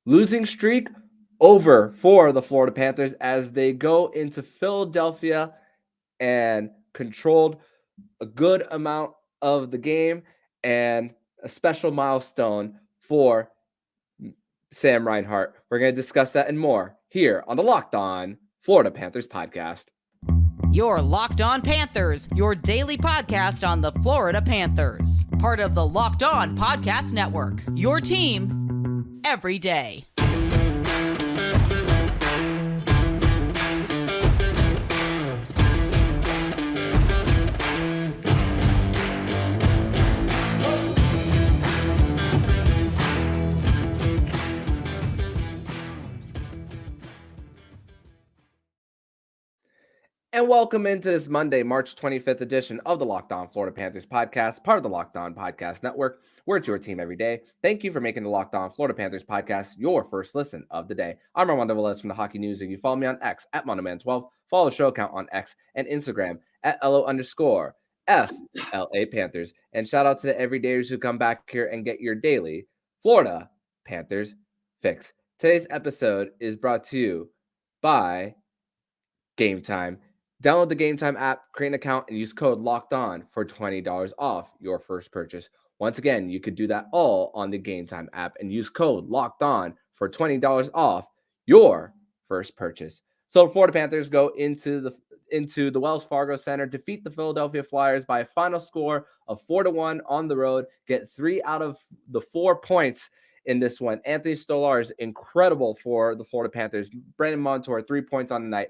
losing streak over for the Florida Panthers as they go into Philadelphia and controlled a good amount of the game and a special milestone for Sam Reinhart. We're going to discuss that and more here on the Locked On Florida Panthers podcast. Your Locked On Panthers, your daily podcast on the Florida Panthers. Part of the Locked On Podcast Network. Your team every day. And welcome into this Monday, March 25th edition of the Locked On Florida Panthers podcast, part of the Locked On Podcast Network, where it's your team every day. Thank you for making the Locked On Florida Panthers podcast your first listen of the day. I'm Armando Velez from the Hockey News, and you follow me on X at MondoMan12. Follow the show account on X and Instagram at LO_FLA Panthers. And shout out to the everydayers who come back here and get your daily Florida Panthers fix. Today's episode is brought to you by Game Time. Download the Game Time app, create an account, and use code LOCKEDON for $20 off your first purchase. Once again, you could do that all on the Game Time app and use code LOCKEDON for $20 off your first purchase. So the Florida Panthers go into the Wells Fargo Center, defeat the Philadelphia Flyers by a final score of 4-1 on the road, get 3 out of the 4 points in this one. Anthony Stolarz, incredible for the Florida Panthers. Brandon Montour, 3 points on the night.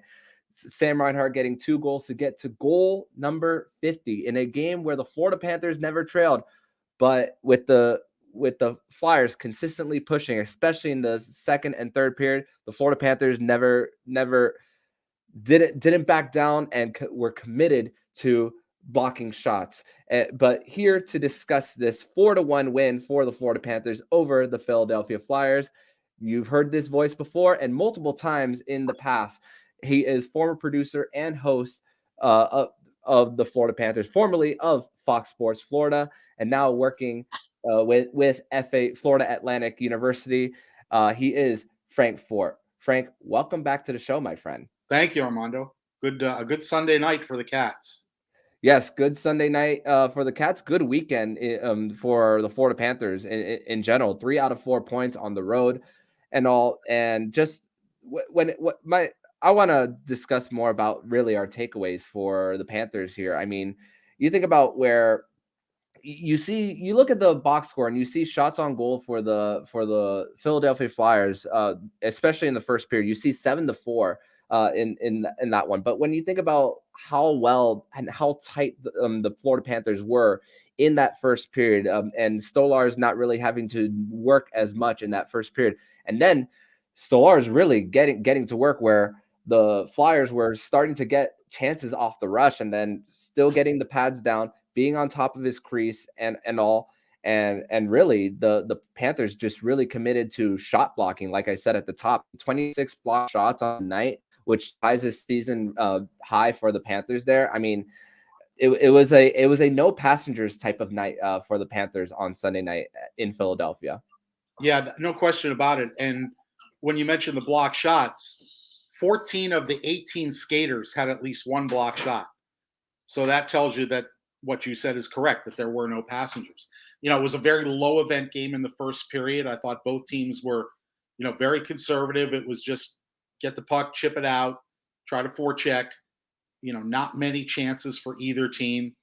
Sam Reinhart getting 2 goals to get to goal number 50 in a game where the Florida Panthers never trailed, but with the Flyers consistently pushing, especially in the second and third period, the Florida Panthers never didn't back down and were committed to blocking shots. But here to discuss this 4-1 win for the Florida Panthers over the Philadelphia Flyers, you've heard this voice before and multiple times in the past. He is former producer and host of the Florida Panthers, formerly of Fox Sports Florida, and now working with Florida Atlantic University. He is Frank Forte. Frank, welcome back to the show, my friend. Thank you, Armando. A good Sunday night for the Cats. Yes, good Sunday night for the Cats. Good weekend for the Florida Panthers in general. 3 out of 4 points on the road, and all. And just I want to discuss more about really our takeaways for the Panthers here. I mean, you think about where you look at the box score and you see shots on goal for the Philadelphia Flyers, especially in the first period. You see 7-4 in that one. But when you think about how well and how tight the Florida Panthers were in that first period, and Stolarz not really having to work as much in that first period, and then Stolarz really getting to work where the Flyers were starting to get chances off the rush and then still getting the pads down, being on top of his crease and all. And really the Panthers just really committed to shot blocking. Like I said at the top, 26 block shots on the night, which ties his season high for the Panthers there. I mean, it was a no passengers type of night for the Panthers on Sunday night in Philadelphia. Yeah, no question about it. And when you mentioned the block shots, 14 of the 18 skaters had at least one block shot. So that tells you that what you said is correct, that there were no passengers. You know, it was a very low event game in the first period. I thought both teams were, very conservative. It was just get the puck, chip it out, try to forecheck, not many chances for either team.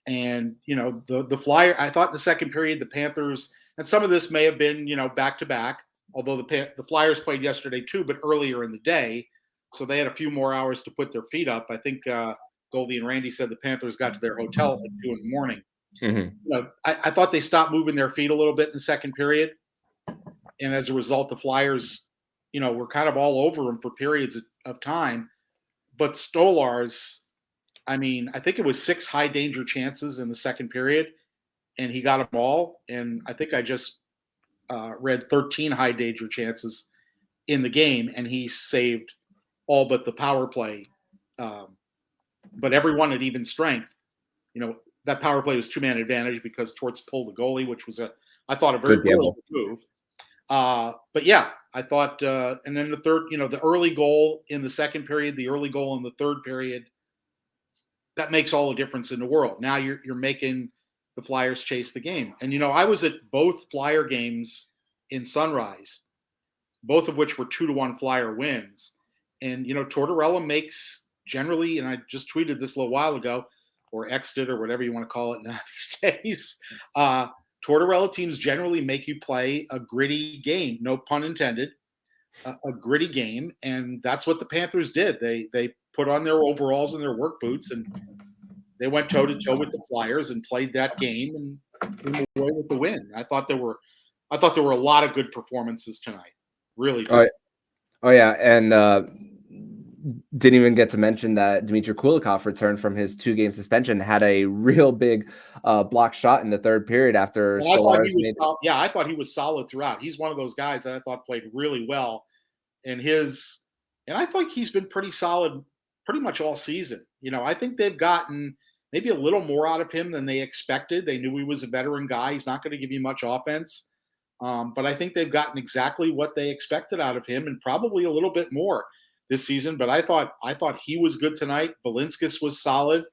And, the Flyer, I thought in the second period, the Panthers, and some of this may have been, back to back, although the Flyers played yesterday too, but earlier in the day. So they had a few more hours to put their feet up. I think Goldie and Randy said the Panthers got to their hotel at 2 in the morning. Mm-hmm. I thought they stopped moving their feet a little bit in the second period. And as a result, the Flyers, were kind of all over them for periods of time. But Stolarz, I mean, I think it was 6 high danger chances in the second period, and he got them all. And I think I just read 13 high danger chances in the game, and he saved all but the power play. But everyone at even strength, that power play was 2-man advantage because Torts pulled the goalie, which was I thought a very good move. But yeah, I thought, and then the third, the early goal in the second period, the early goal in the third period, that makes all the difference in the world. Now you're making the Flyers chase the game. And I was at both Flyer games in Sunrise, both of which were 2-1 Flyer wins. And Tortorella makes generally, and I just tweeted this a little while ago, or X'd it, or whatever you want to call it now these days. Tortorella teams generally make you play a gritty game, no pun intended, a gritty game, and that's what the Panthers did. They put on their overalls and their work boots, and they went toe to toe with the Flyers and played that game and came away with the win. I thought there were a lot of good performances tonight. Really good. Oh yeah, and didn't even get to mention that Dmitry Kulikov returned from his 2-game suspension, had a real big block shot in the third period after Stolarz made. I thought he was solid throughout. He's one of those guys that I thought played really well, and I think he's been pretty solid pretty much all season. I think they've gotten maybe a little more out of him than they expected. They knew he was a veteran guy. He's not going to give you much offense. But I think they've gotten exactly what they expected out of him, and probably a little bit more this season. But I thought he was good tonight. Balinskis was solid.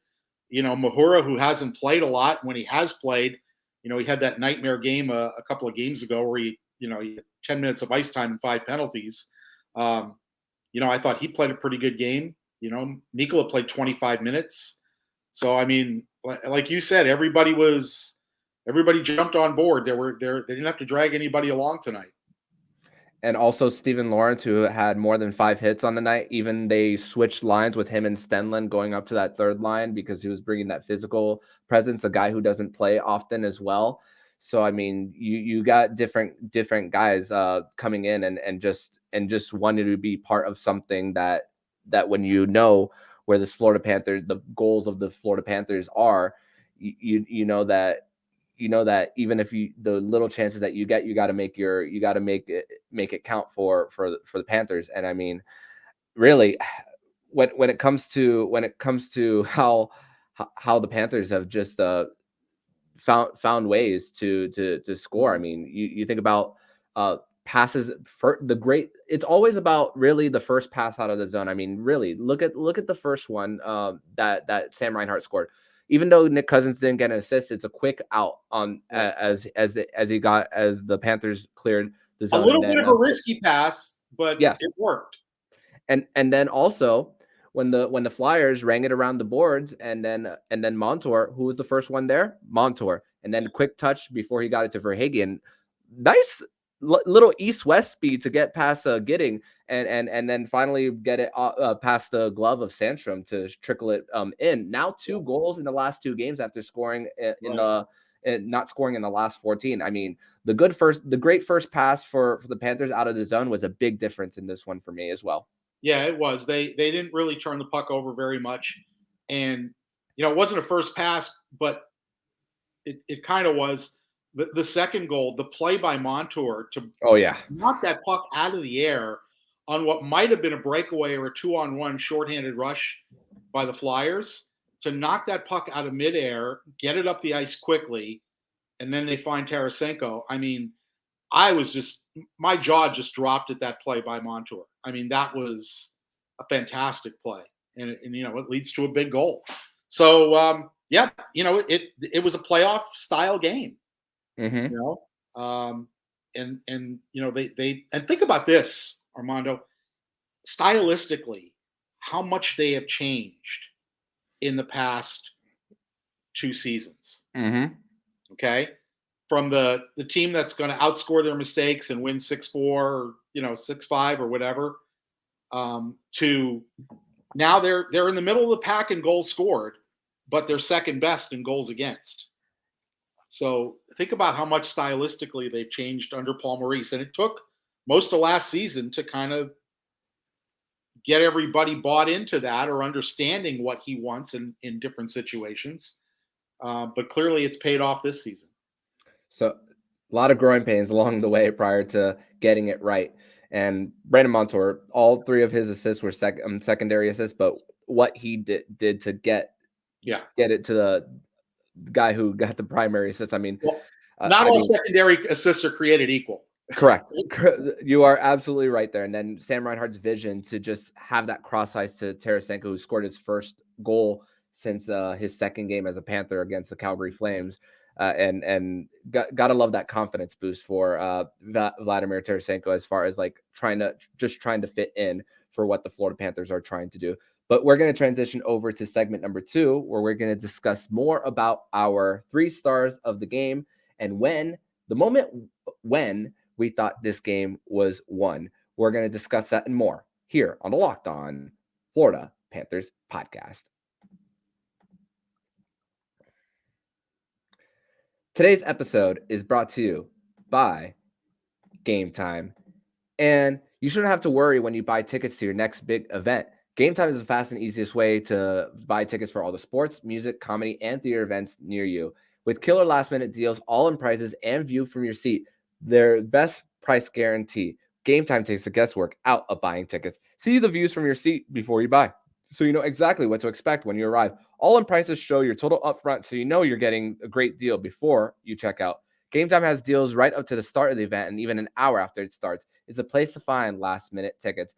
Mahura, who hasn't played a lot, when he has played, he had that nightmare game a couple of games ago where he had 10 minutes of ice time and 5 penalties. I thought he played a pretty good game. Mikkola played 25 minutes. So, I mean, like you said, everybody jumped on board. They didn't have to drag anybody along tonight. And also Steven Lawrence, who had more than 5 hits on the night. Even they switched lines with him and Stenlund going up to that third line because he was bringing that physical presence, a guy who doesn't play often as well. So, I mean, you got different guys coming in and just wanted to be part of something that when where this Florida Panthers, the goals of the Florida Panthers are, you know that even if the little chances that you get, you got to make it count for the Panthers. And I mean, really, when it comes to how the Panthers have just found ways to score. I mean, you think about passes for it's always about really the first pass out of the zone. I mean, really look at the first one that Sam Reinhart scored. Even though Nick Cousins didn't get an assist, it's a quick out on as the Panthers cleared the zone. A little bit of a risky pass, but yes, it worked. And then also when the Flyers rang it around the boards, and then Montour, who was the first one there, Montour, and then quick touch before he got it to Verhaeghe, and nice little east-west speed to get past Gidding and then finally get it past the glove of Sandstrom to trickle it in. Now 2 goals in the last 2 games after scoring not scoring in the last 14. I mean, the great first pass for the Panthers out of the zone was a big difference in this one for me as well. Yeah, it was. They didn't really turn the puck over very much, and it wasn't a first pass, but it kind of was. The second goal, the play by Montour to knock that puck out of the air on what might have been a breakaway or a 2-on-1 shorthanded rush by the Flyers, to knock that puck out of midair, get it up the ice quickly, and then they find Tarasenko. I mean, my jaw just dropped at that play by Montour. I mean, that was a fantastic play, and it leads to a big goal. So it was a playoff style game. Mm-hmm. And think about this, Armando, stylistically, how much they have changed in the past 2 seasons. Mm-hmm. Okay, from the team that's going to outscore their mistakes and win 6-4 or 6-5 or whatever, to now they're in the middle of the pack in goals scored, but they're second best in goals against. So think about how much stylistically they've changed under Paul Maurice. And it took most of last season to kind of get everybody bought into that or understanding what he wants in different situations. But clearly it's paid off this season. So a lot of growing pains along the way prior to getting it right. And Brandon Montour, all 3 of his assists were secondary assists, but what he did to get it to the guy who got the primary assist. I mean, not all secondary assists are created equal. Correct. You are absolutely right there. And then Sam Reinhart's vision to just have that cross ice to Tarasenko, who scored his first goal since his second game as a Panther against the Calgary Flames. And gotta love that confidence boost for Vladimir Tarasenko as far as like trying to fit in for what the Florida Panthers are trying to do. But we're going to transition over to segment number 2, where we're going to discuss more about our 3 stars of the game and the moment when we thought this game was won. We're going to discuss that and more here on the Locked On Florida Panthers podcast. Today's episode is brought to you by Game Time. And you shouldn't have to worry when you buy tickets to your next big event. Game Time is the fast and easiest way to buy tickets for all the sports, music, comedy, and theater events near you. With killer last-minute deals, all in prices, and view from your seat, their best price guarantee. Game Time takes the guesswork out of buying tickets. See the views from your seat before you buy, so you know exactly what to expect when you arrive. All in prices show your total upfront, so you know you're getting a great deal before you check out. Game Time has deals right up to the start of the event and even an hour after it starts. It's a place to find last-minute tickets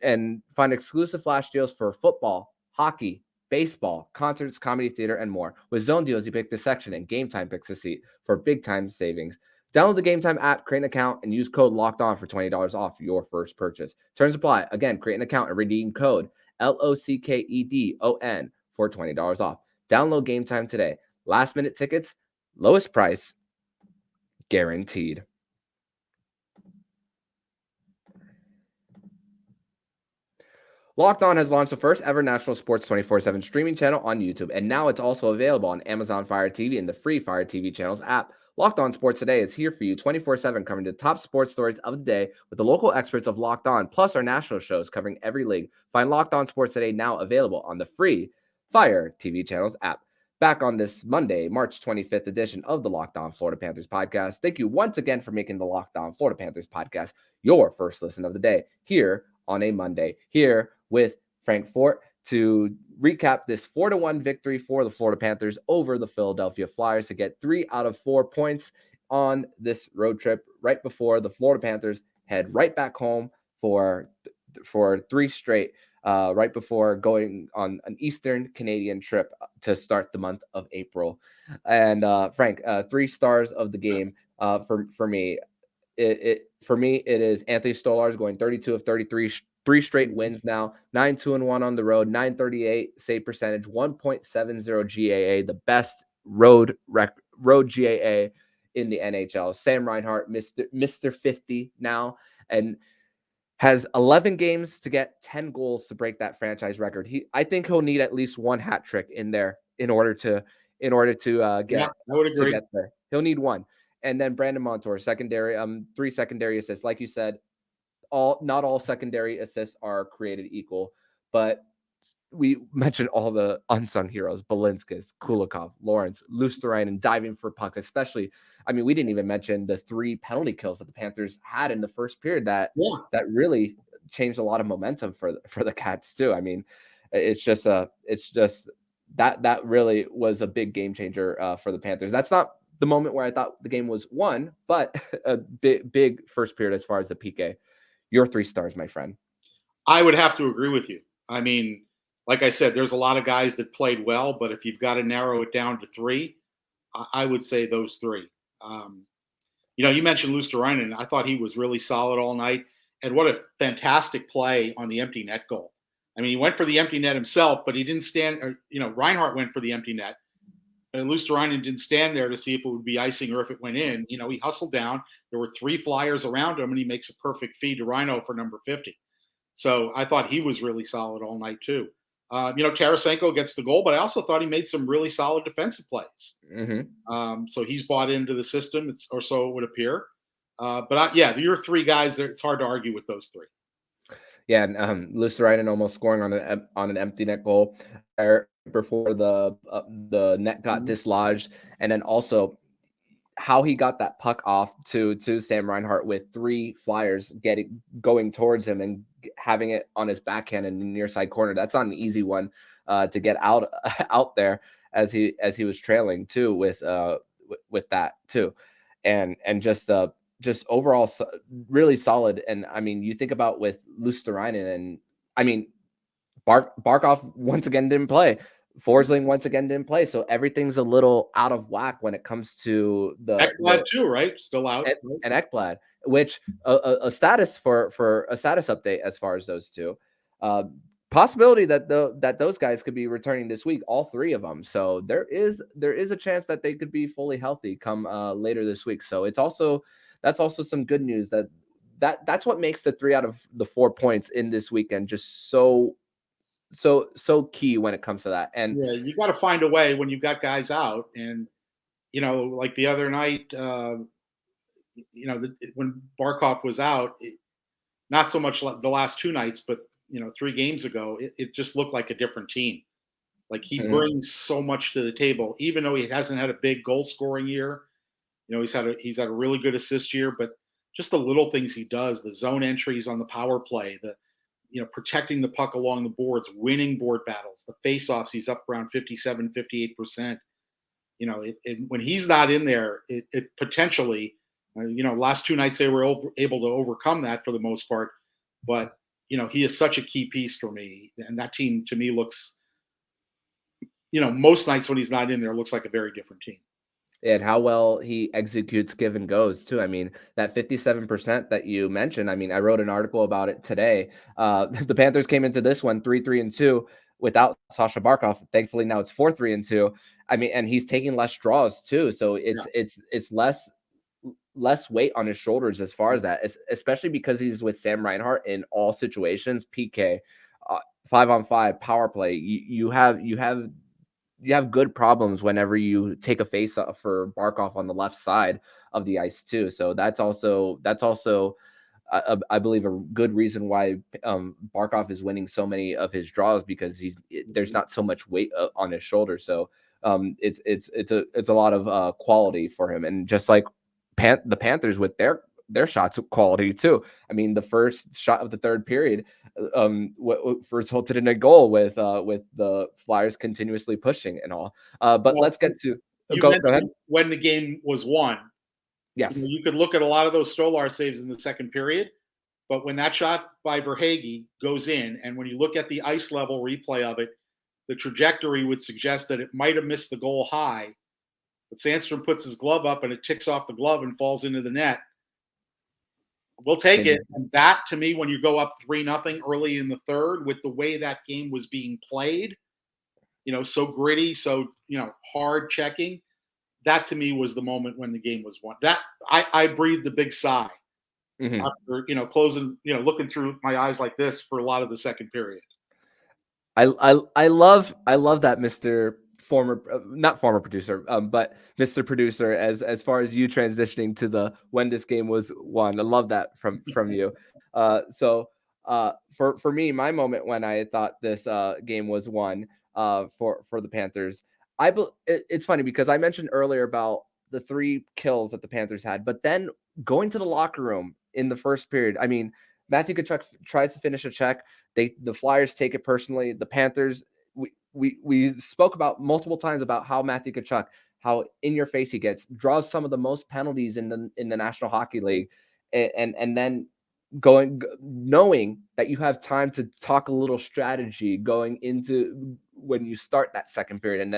and find exclusive flash deals for football, hockey, baseball, concerts, comedy, theater, and more. With Zone Deals, you pick the section and Game Time picks a seat for big-time savings. Download the Game Time app, create an account, and use code LOCKEDON for $20 off your first purchase. Terms apply. Again, create an account and redeem code LOCKEDON for $20 off. Download Game Time today. Last-minute tickets, lowest price, guaranteed. Locked On has launched the first ever national sports 24/7 streaming channel on YouTube, and now it's also available on Amazon Fire TV and the free Fire TV channels app. Locked On Sports Today is here for you 24/7, covering the top sports stories of the day with the local experts of Locked On, plus our national shows covering every league. Find Locked On Sports Today now available on the free Fire TV channels app. Back on this Monday, March 25th edition of the Locked On Florida Panthers podcast. Thank you once again for making the Locked On Florida Panthers podcast your first listen of the day here on a Monday, here with Frank Forte to recap this 4-1 victory for the Florida Panthers over the Philadelphia Flyers to get 3 out of 4 points on this road trip right before the Florida Panthers head right back home for 3 straight, right before going on an Eastern Canadian trip to start the month of April. And Frank, 3 stars of the game for me. It is Anthony Stolarz going 32 of 33, 3 straight wins now, 9-2-1 on the road, 938 save percentage, 1.70 GAA, the best road GAA in the NHL. Sam Reinhart, Mr. 50 now, and has 11 games to get 10 goals to break that franchise record. I think he'll need at least 1 hat trick in there in order to get Yeah, I would agree. to get there. He'll need 1. And then Brandon Montour, secondary, 3 secondary assists. Like you said, not all secondary assists are created equal, but we mentioned all the unsung heroes: Balinskis, Kulikov, Lawrence, Luostarinen diving for pucks. Especially, I mean, we didn't even mention the 3 penalty kills that the Panthers had in the first period that really changed a lot of momentum for the Cats too. I mean, it's just that really was a big game changer for the Panthers. That's not the moment where I thought the game was won, but a big first period as far as the PK. Your 3 stars, my friend. I would have to agree with you. I mean, like I said, there's a lot of guys that played well, but if you've got to narrow it down to 3, I would say those 3. You mentioned Luostarinen. I thought he was really solid all night. And what a fantastic play on the empty net goal. I mean, he went for the empty net himself, but he didn't stand. Reinhart went for the empty net. And Luostarinen didn't stand there to see if it would be icing or if it went in. He hustled down. There were 3 flyers around him, and he makes a perfect feed to Rhino for number 50. So I thought he was really solid all night too. Tarasenko gets the goal, but I also thought he made some really solid defensive plays. Mm-hmm. So he's bought into the system, or so it would appear. Your 3 guys, it's hard to argue with those 3. Yeah, and Luostarinen almost scoring on an empty net goal before the net got dislodged, and then also how he got that puck off to Sam Reinhart with 3 flyers going towards him and having it on his backhand in the near side corner. That's not an easy one to get out there as he was trailing too with that too, and just just overall really solid. And I mean, you think about with Luostarinen, and I mean, Barkov once again didn't play. Forsling once again didn't play. So everything's a little out of whack when it comes to Ekblad too, right? Still out. And Ekblad, which a status for a status update as far as those two. Possibility that those guys could be returning this week, all three of them. So there is a chance that they could be fully healthy come later this week. So that's also some good news that's what makes the 3 out of the 4 points in this weekend just so key when it comes to that. And yeah, you got to find a way when you've got guys out, and like the other night, when Barkov was out, not so much like the last 2 nights, but 3 games ago, it just looked like a different team. Like he brings so much to the table, even though he hasn't had a big goal scoring year. He's had a really good assist year, but just the little things he does, the zone entries on the power play, the protecting the puck along the boards, winning board battles, the face-offs, he's up around 57, 58%. When he's not in there, it potentially, last 2 nights they were able to overcome that for the most part. But, he is such a key piece for me. And that team to me looks, most nights when he's not in there, looks like a very different team. And how well he executes give and goes too. I mean, that 57% that you mentioned, I mean, I wrote an article about it today. The Panthers came into this one 3-3-2 without Sasha Barkov. Thankfully now it's 4-3-2. I mean, and he's taking less draws too. So it's less weight on his shoulders as far as that, especially because he's with Sam Reinhart in all situations, PK, 5-on-5, power play. You have good problems whenever you take a face off for Barkov on the left side of the ice too. So that's also I believe a good reason why Barkov is winning so many of his draws, because there's not so much weight on his shoulder. So it's a lot of quality for him, and just like the Panthers with their shots quality too. I mean, the first shot of the third period resulted in a goal with the Flyers continuously pushing and all. But let's get to go ahead. When the game was won. Yes, you could look at a lot of those Stolarz saves in the second period, but when that shot by Verhaeghe goes in, and when you look at the ice level replay of it, the trajectory would suggest that it might have missed the goal high, but Sandstrom puts his glove up and it ticks off the glove and falls into the net. We'll take it. And that, to me, when you go up 3-0 early in the third, with the way that game was being played, so gritty, so hard checking, that to me was the moment when the game was won. That I breathed a big sigh after closing, looking through my eyes like this for a lot of the second period. I love that, Mr. Not former producer, but Mr. Producer, as far as you transitioning to the when this game was won. I love that from you. So for me, my moment when I thought this game was won for the Panthers, it's funny because I mentioned earlier about the 3 kills that the Panthers had, but then going to the locker room in the first period, I mean, Matthew Tkachuk tries to finish a check. The Flyers take it personally. The Panthers, we spoke about multiple times about how Matthew Tkachuk, how in your face he gets, draws some of the most penalties in the National Hockey League, and then knowing that you have time to talk a little strategy going into when you start that second period, and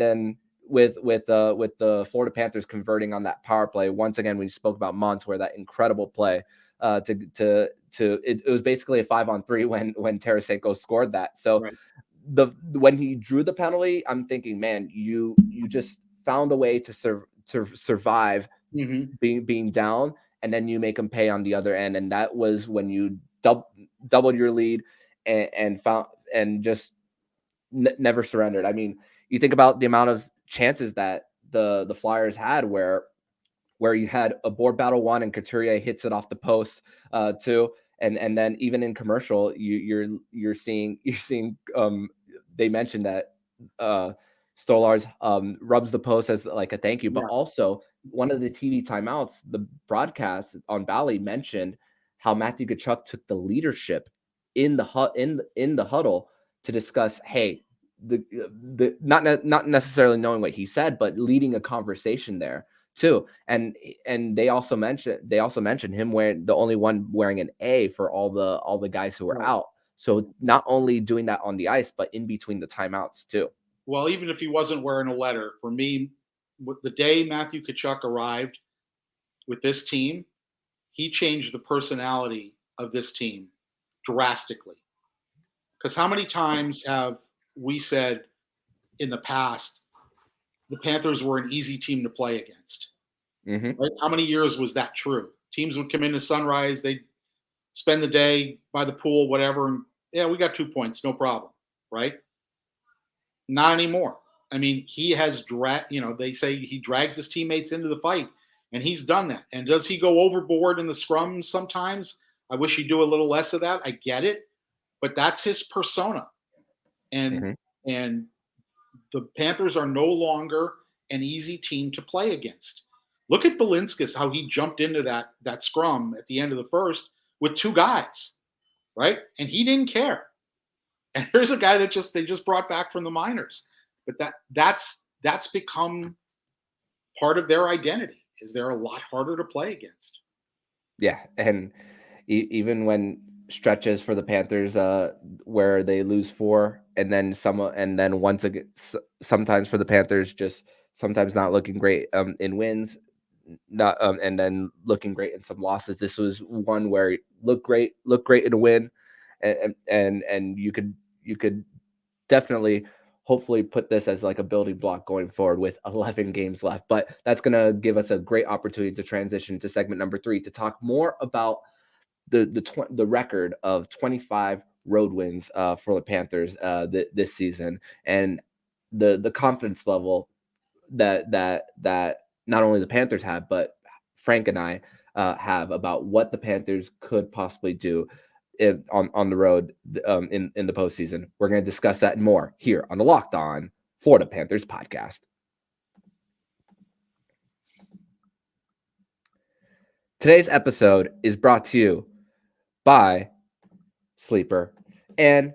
then with the Florida Panthers converting on that power play once again. We spoke about Montour, that incredible play. It was basically a 5-on-3 when Tarasenko scored that. So right. When he drew the penalty, I'm thinking, man, you just found a way to survive being down, and then you make them pay on the other end. And that was when you doubled your lead and found and just never surrendered. I mean, you think about the amount of chances that the Flyers had where you had a board battle one and Couturier hits it off the post too. And then even in commercial, you're seeing they mentioned that Stolarz rubs the post as like a thank you, but also one of the TV timeouts, the broadcast on Bally mentioned how Matthew Tkachuk took the leadership in the huddle to discuss, hey, the not necessarily knowing what he said, but leading a conversation there too. And they also mentioned him wearing the only one wearing an A for all the guys who were Right. out. So not only doing that on the ice, but in between the timeouts too. Well, even if he wasn't wearing a letter, for me, with the day Matthew Tkachuk arrived with this team, he changed the personality of this team drastically. Because how many times have we said in the past the Panthers were an easy team to play against? Mm-hmm. Right? How many years was that true? Teams would come into Sunrise, they'd spend the day by the pool, whatever, and yeah, we got 2 points, no problem, right? Not anymore. I mean, he has they say he drags his teammates into the fight, and he's done that. And does he go overboard in the scrums sometimes? I wish he'd do a little less of that. I get it, but that's his persona. And Mm-hmm. and the Panthers are no longer an easy team to play against. Look at Balinskis, how he jumped into that scrum at the end of the first with 2 guys, right? And he didn't care. And here's a guy that they just brought back from the minors. But that's become part of their identity, is they're a lot harder to play against. Yeah, and even when stretches for the Panthers where they lose 4 and then once again sometimes for the Panthers just sometimes not looking great in wins, not and then looking great in some losses. This was one where look great in a win, and you could definitely hopefully put this as like a building block going forward with 11 games left. But that's going to give us a great opportunity to transition to segment number 3 to talk more about the record of 25 road wins for the Panthers this season, and the confidence level that not only the Panthers have, but Frank and I have about what the Panthers could possibly do on the road in the postseason. We're going to discuss that and more here on the Locked On Florida Panthers podcast. Today's episode is brought to you by Sleeper, and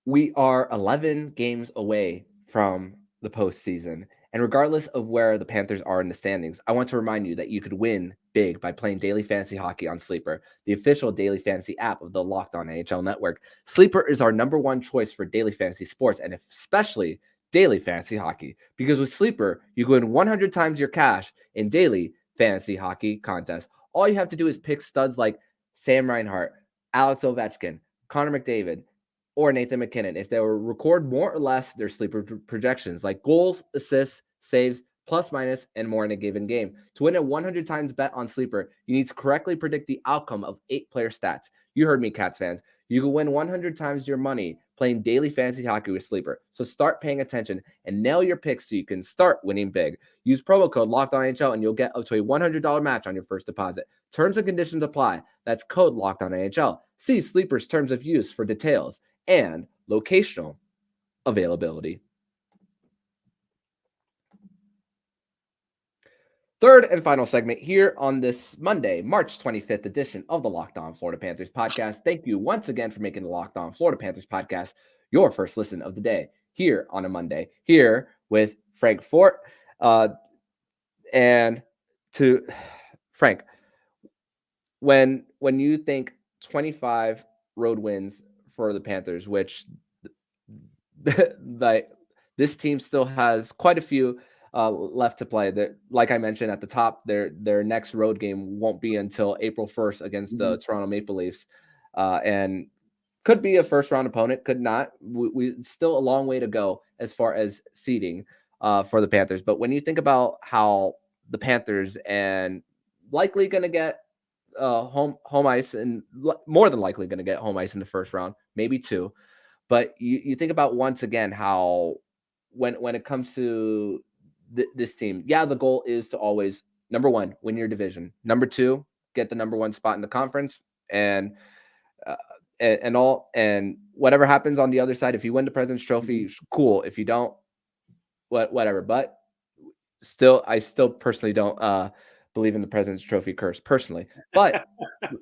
we are 11 games away from the postseason. And regardless of where the Panthers are in the standings, I want to remind you that you could win big by playing daily fantasy hockey on Sleeper, the official daily fantasy app of the Locked On NHL Network. Sleeper is our number 1 choice for daily fantasy sports, and especially daily fantasy hockey, because with Sleeper, you can win 100 times your cash in daily fantasy hockey contests. All you have to do is pick studs like Sam Reinhart, Alex Ovechkin, Connor McDavid, or Nathan McKinnon if they will record more or less their Sleeper projections like goals, assists, saves, plus minus, and more in a given game. To win a 100 times bet on Sleeper, you need to correctly predict the outcome of 8 player stats. You heard me, Cats fans. You can win 100 times your money playing daily fantasy hockey with Sleeper. So start paying attention and nail your picks so you can start winning big. Use promo code LOCKEDONNHL and you'll get up to a $100 match on your first deposit. Terms and conditions apply. That's code LOCKEDONNHL. See Sleeper's terms of use for details and locational availability. Third and final segment here on this Monday, March 25th edition of the Locked On Florida Panthers podcast. Thank you once again for making the Locked On Florida Panthers podcast your first listen of the day here on a Monday, here with Frank Forte. And to Frank, when you think 25 road wins for the Panthers, which like this team still has quite a few left to play. Like I mentioned at the top, their next road game won't be until April 1st against the Toronto Maple Leafs, and could be a first round opponent, could not. We still a long way to go as far as seeding for the Panthers. But when you think about how the Panthers and likely going to get home ice, and more than likely going to get home ice in the first round, maybe 2. But you think about once again how when it comes to this team, yeah, the goal is to always, number 1, win your division. Number 2, get the number 1 spot in the conference, and whatever happens on the other side. If you win the President's Trophy, cool. If you don't, whatever. But I still personally don't believe in the President's Trophy curse personally. But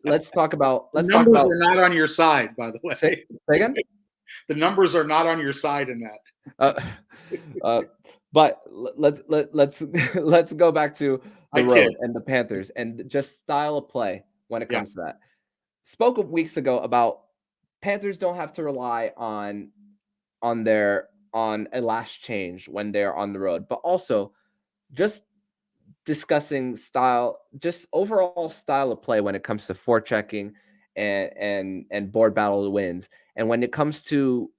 let's talk about numbers are not on your side, by the way. Say again? The numbers are not on your side in that. But let's let's go back to I the kid. road and the Panthers and just style of play when it Yeah. comes to that. Spoke weeks ago about Panthers don't have to rely on a last change when they're on the road, but also just discussing style, just overall style of play when it comes to forechecking and board battle wins. And when it comes to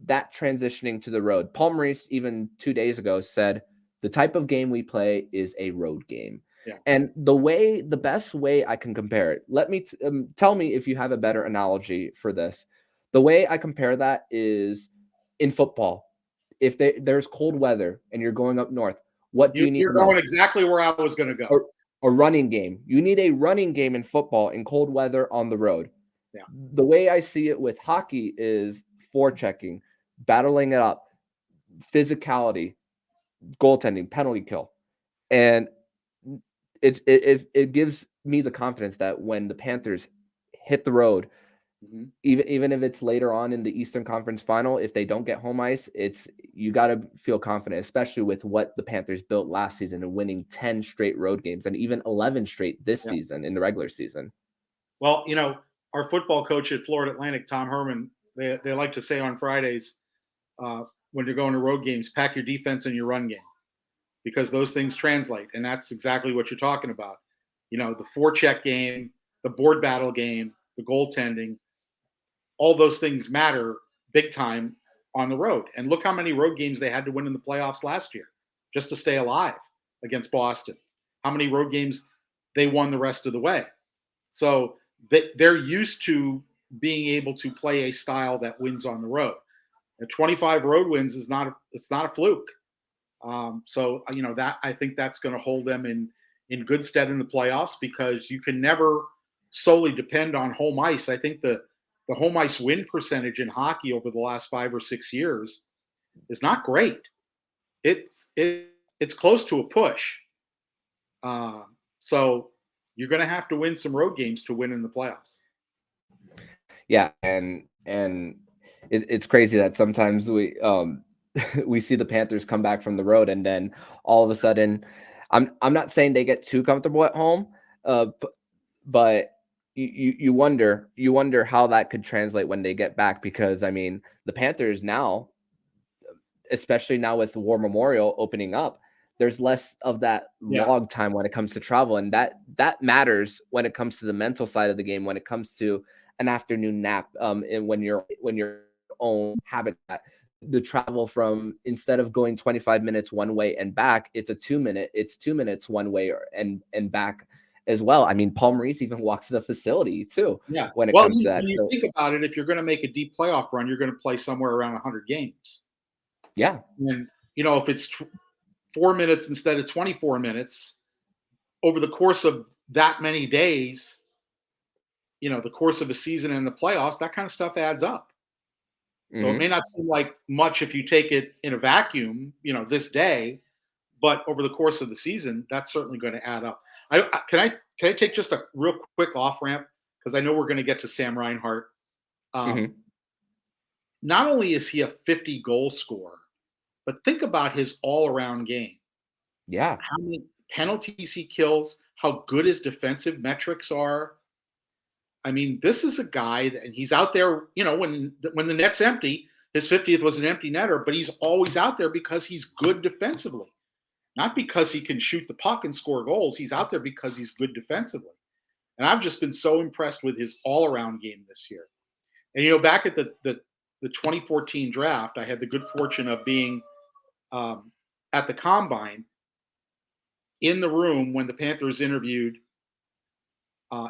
that transitioning to the road, Paul Maurice even 2 days ago said the type of game we play is a road game. Yeah. And the best way I can compare it, tell me if you have a better analogy for this. The way I compare that is in football. If there's cold weather and you're going up north, what do you need You're the going most? exactly where I was going to go. A running game. You need a running game in football in cold weather on the road. Yeah. The way I see it with hockey is forechecking, battling it up, physicality, goaltending, penalty kill. And it gives me the confidence that when the Panthers hit the road, Mhm. even if it's later on in the Eastern Conference Final, if they don't get home ice, you got to feel confident, especially with what the Panthers built last season and winning 10 straight road games and even 11 straight this Yeah. season in the regular season. Well, our football coach at Florida Atlantic, Tom Herman, they like to say on Fridays when you're going to road games, pack your defense and your run game because those things translate. And that's exactly what you're talking about. The forecheck game, the board battle game, the goaltending, all those things matter big time on the road. And look how many road games they had to win in the playoffs last year just to stay alive against Boston. How many road games they won the rest of the way. So they're used to being able to play a style that wins on the road. 25 road wins is not a fluke. So that I think that's going to hold them in good stead in the playoffs because you can never solely depend on home ice. I think the home ice win percentage in hockey over the last 5 or 6 years is not great. It's close to a push. So you're going to have to win some road games to win in the playoffs. Yeah, and it's crazy that sometimes we we see the Panthers come back from the road and then all of a sudden, I'm not saying they get too comfortable at home, but you wonder how that could translate when they get back because I mean the Panthers now, especially now with War Memorial opening up, there's less of that Yeah. log time when it comes to travel, and that matters when it comes to the mental side of the game. When it comes to an afternoon nap, and when your own habitat, the travel from instead of going 25 minutes one way and back, it's 2 minutes one way and back as well. I mean, Paul Maurice even walks to the facility too. Yeah. When it Well, comes to that, when you think about it, if you're going to make a deep playoff run, you're going to play somewhere around 100 games. yeah, And if it's 4 minutes instead of 24 minutes over the course of that many days, the course of a season and the playoffs, that kind of stuff adds up. So it may not seem like much if you take it in a vacuum, this day, but over the course of the season, that's certainly going to add up. Can I take just a real quick off ramp because I know we're going to get to Sam Reinhart. Not only is he a 50 goal scorer, but think about his all around game. yeah. How many penalties he kills, how good his defensive metrics are. I mean, this is a guy that, and he's out there, when the net's empty, his 50th was an empty netter, but he's always out there because he's good defensively. Not because he can shoot the puck and score goals. He's out there because he's good defensively. And I've just been so impressed with his all-around game this year. And, back at the 2014 draft, I had the good fortune of being at the Combine in the room when the Panthers interviewed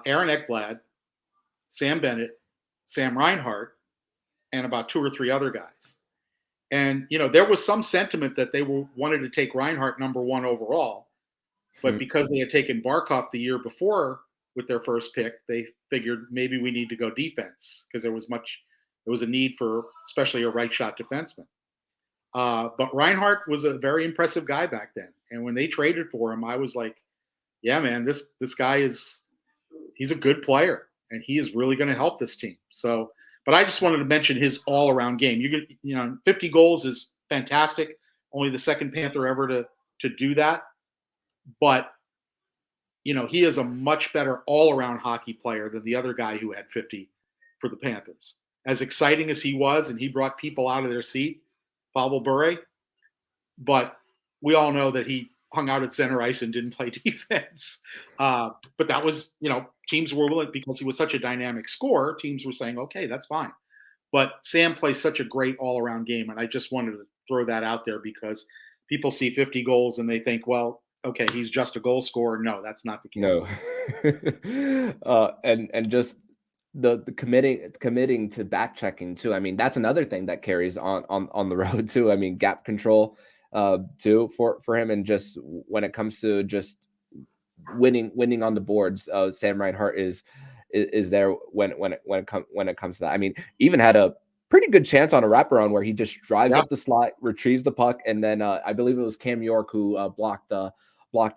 Aaron Ekblad, Sam Bennett, Sam Reinhart, and about 2 or 3 other guys. And, there was some sentiment that they wanted to take Reinhart number 1 overall. But because they had taken Barkov the year before with their first pick, they figured maybe we need to go defense because there was a need for especially a right shot defenseman. But Reinhart was a very impressive guy back then. And when they traded for him, I was like, yeah, man, this guy he's a good player and he is really going to help this team. So, but I just wanted to mention his all around game. 50 goals is fantastic. only the second Panther ever to do that. But, he is a much better all-around hockey player than the other guy who had 50 for the Panthers. As exciting as he was, and he brought people out of their seat, Pavel Bure, but we all know that he hung out at center ice and didn't play defense. But that was, teams were willing, because he was such a dynamic scorer, teams were saying, okay, that's fine. But Sam plays such a great all-around game, and I just wanted to throw that out there because people see 50 goals and they think, well, okay, he's just a goal scorer. No, that's not the case. No. And just the committing to back checking too. I mean, that's another thing that carries on the road too. I mean, gap control too for him, and just when it comes to just winning on the boards, Sam Reinhart is there when it comes to that. I mean, even had a pretty good chance on a wraparound where he just drives up the slot, retrieves the puck, and then I believe it was Cam York who blocked the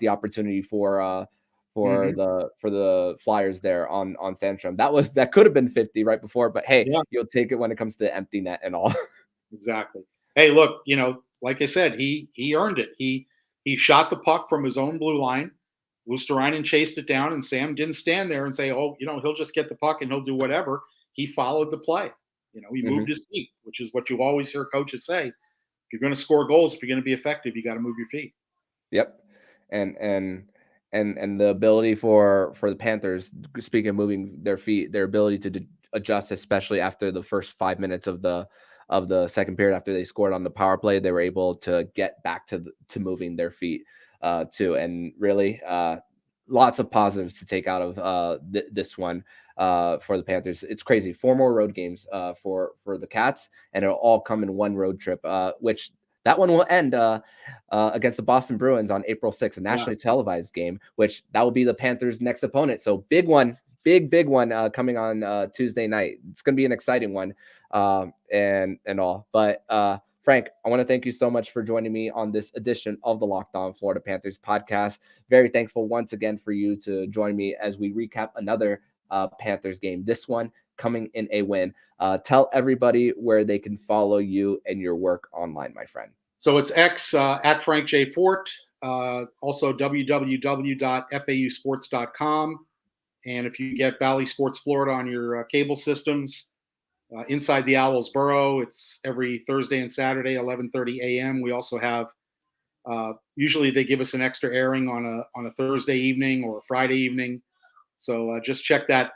opportunity for the Flyers there on Sandstrom. That could have been 50 right before, but hey, you'll take it when it comes to empty net and all. Exactly. Hey, look, like I said, he earned it. He shot the puck from his own blue line. Luostarinen chased it down, and Sam didn't stand there and say, oh, he'll just get the puck and he'll do whatever. He followed the play. He moved his feet, which is what you always hear coaches say. If you're going to score goals, if you're going to be effective, you got to move your feet. Yep. And the ability for the Panthers, speaking of moving their feet, their ability to adjust, especially after the first 5 minutes of the second period, after they scored on the power play, they were able to get back to moving their feet too. And really, lots of positives to take out of this one for the Panthers. It's crazy. 4 more road games for the Cats, and it'll all come in one road trip, which that one will end against the Boston Bruins on April 6th, a nationally televised game, which that will be the Panthers' next opponent. So big one, big one coming on Tuesday night. It's going to be an exciting one and all. But Frank, I want to thank you so much for joining me on this edition of the Locked On Florida Panthers podcast. Very thankful once again for you to join me as we recap another Panthers game. This one coming in a win. Tell everybody where they can follow you and your work online, my friend. So it's X at Frank J. Forte, also www.fausports.com. And if you get Bally Sports Florida on your cable systems, Inside the Owls Burrow, it's every Thursday and Saturday, 11:30 a.m. We also have, usually they give us an extra airing on a Thursday evening or a Friday evening. So just check that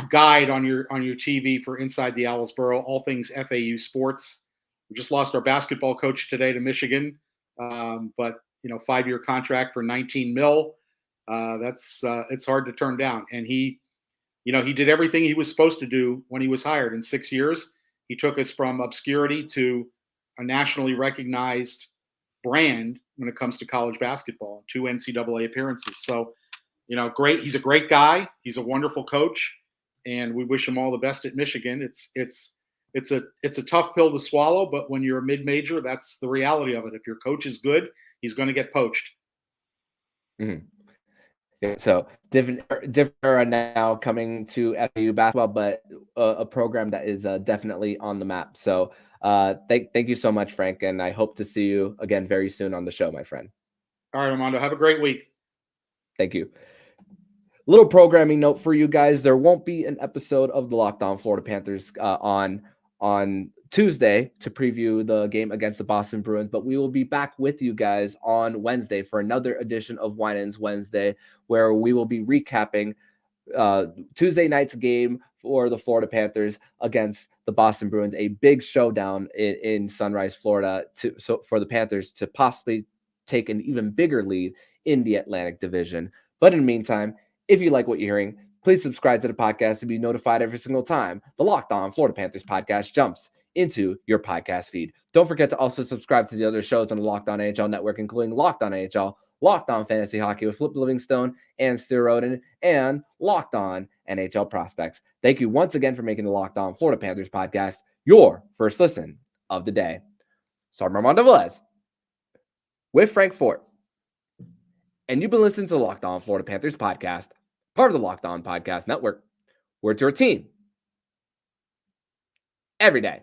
guide on your TV for Inside the Owls Burrow, all things FAU sports. We just lost our basketball coach today to Michigan, but 5-year contract for $19 million. It's hard to turn down. And he did everything he was supposed to do when he was hired. In 6 years, he took us from obscurity to a nationally recognized brand when it comes to college basketball, 2 NCAA appearances. So, great. He's a great guy. He's a wonderful coach, and we wish him all the best at Michigan. It's a tough pill to swallow, but when you're a mid-major, that's the reality of it. If your coach is good, he's going to get poached. Mm-hmm. Yeah, so different era now coming to FAU basketball, but a program that is definitely on the map. So thank you so much, Frank, and I hope to see you again very soon on the show, my friend. All right, Armando, have a great week. Thank you. Little programming note for you guys: there won't be an episode of the Locked On Florida Panthers on Tuesday to preview the game against the Boston Bruins, but we will be back with you guys on Wednesday for another edition of Wine-Ins Wednesday, where we will be recapping Tuesday night's game for the Florida Panthers against the Boston Bruins, a big showdown in Sunrise, Florida, for the Panthers to possibly take an even bigger lead in the Atlantic Division. But in the meantime, if you like what you're hearing, please subscribe to the podcast to be notified every single time the Locked On Florida Panthers podcast jumps into your podcast feed. Don't forget to also subscribe to the other shows on the Locked On NHL network, including Locked On NHL, Locked On Fantasy Hockey with Flip Livingstone and Stu Roden, and Locked On NHL Prospects. Thank you once again for making the Locked On Florida Panthers podcast your first listen of the day. So I'm Armando Velez with Frank Forte, and you've been listening to the Locked On Florida Panthers podcast, part of the Locked On Podcast Network. We're your team every day.